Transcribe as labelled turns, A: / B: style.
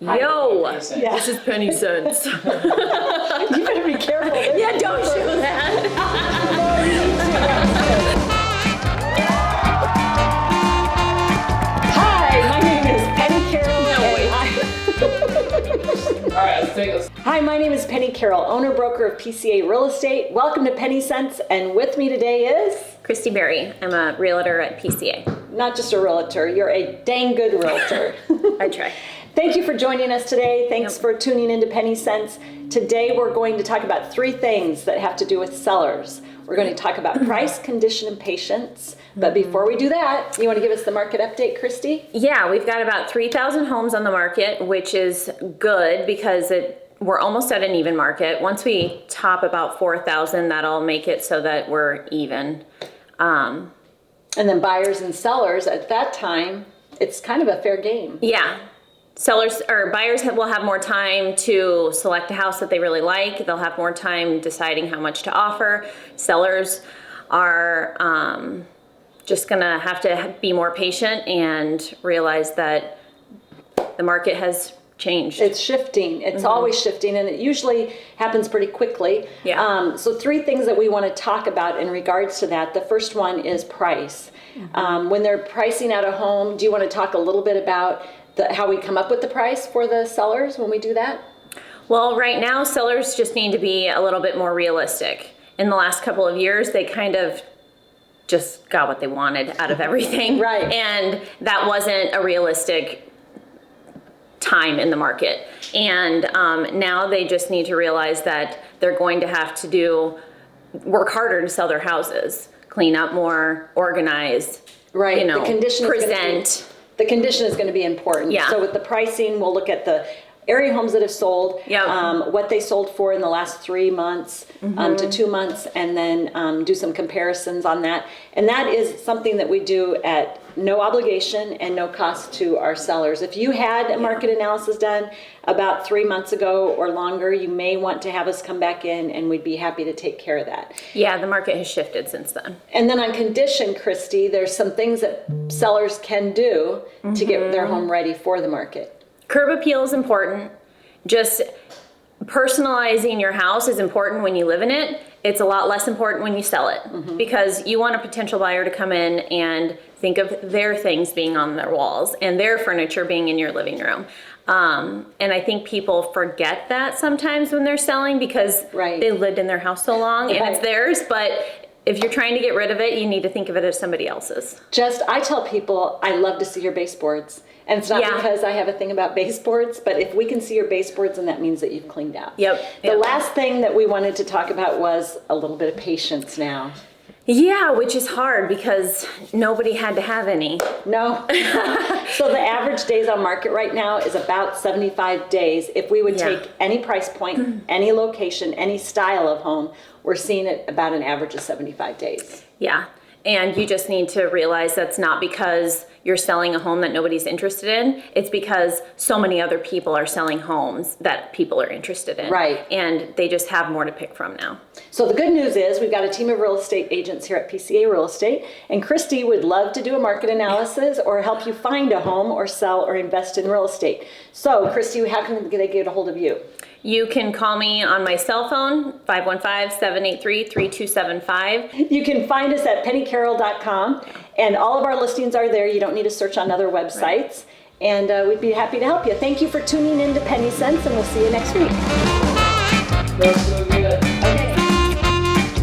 A: Yo,
B: Yeah.
A: this is Penny Sense.
B: You better be careful.
A: Yeah, don't do that.
B: Hi, my name is Pennie Carroll.
A: No,
C: All right, let's take this.
B: Hi, my name is Pennie Carroll, owner-broker of PCA Real Estate. Welcome to Penny Sense, and with me today is...
A: Chrysti Berry. I'm a realtor at PCA.
B: Not just a realtor, you're a dang good realtor.
A: I try.
B: Thank you for joining us today. Thanks for tuning into Penny Sense. Today we're going to talk about 3 things that have to do with sellers. We're going to talk about price, condition, and patience. But before we do that, you want to give us the market update, Chrysti?
A: Yeah, we've got about 3,000 homes on the market, which is good because we're almost at an even market. Once we top about 4,000, that'll make it so that we're even.
B: And then buyers and sellers, at that time, it's kind of a fair game.
A: Yeah. Sellers or buyers will have more time to select a house that they really like. They'll have more time deciding how much to offer. Sellers are just gonna have to be more patient and realize that the market has changed.
B: It's shifting. It's always shifting, and it usually happens pretty quickly.
A: Yeah.
B: So 3 things that we want to talk about in regards to that. The first one is price. When they're pricing out a home, do you want to talk a little bit about how we come up with the price for the sellers when we do that?
A: Well, right now, sellers just need to be a little bit more realistic. In the last couple of years, they kind of just got what they wanted out of everything.
B: Right.
A: And that wasn't a realistic time in the market. And now they just need to realize that they're going to have to work harder to sell their houses, clean up more, organize,
B: Right.
A: the condition present.
B: The condition is going to be important.
A: Yeah.
B: So with the pricing, we'll look at the area homes that have sold,
A: Yep.
B: What they sold for in the last 3 months to 2 months, and then do some comparisons on that. And that is something that we do at no obligation and no cost to our sellers. If you had a market analysis done about 3 months ago or longer, you may want to have us come back in, and we'd be happy to take care of that.
A: Yeah, the market has shifted since then.
B: And then on condition, Chrysti, there's some things that sellers can do to get their home ready for the market.
A: Curb appeal is important. Just personalizing your house is important when you live in it. It's a lot less important when you sell it because you want a potential buyer to come in and think of their things being on their walls and their furniture being in your living room. And I think people forget that sometimes when they're selling because they lived in their house so long and it's theirs, but if you're trying to get rid of it, you need to think of it as somebody else's.
B: I tell people, I love to see your baseboards. And it's not because I have a thing about baseboards, but if we can see your baseboards, then that means that you've cleaned out.
A: Yep.
B: The last thing that we wanted to talk about was a little bit of patience now.
A: Yeah, which is hard because nobody had to have any.
B: No. So the average days on market right now is about 75 days. If we would take any price point, any location, any style of home, we're seeing it about an average of 75 days.
A: Yeah. And you just need to realize that's not because you're selling a home that nobody's interested in. It's because so many other people are selling homes that people are interested in.
B: Right.
A: And they just have more to pick from now.
B: So the good news is we've got a team of real estate agents here at PCA Real Estate, and Chrysti would love to do a market analysis or help you find a home or sell or invest in real estate. So Chrysti, how can they get a hold of you?
A: You can call me on my cell phone, 515-783-3275.
B: You can find us at pennycarroll.com, and all of our listings are there. You don't need to search on other websites, and we'd be happy to help you. Thank you for tuning in to Penny Sense, and we'll see you next week.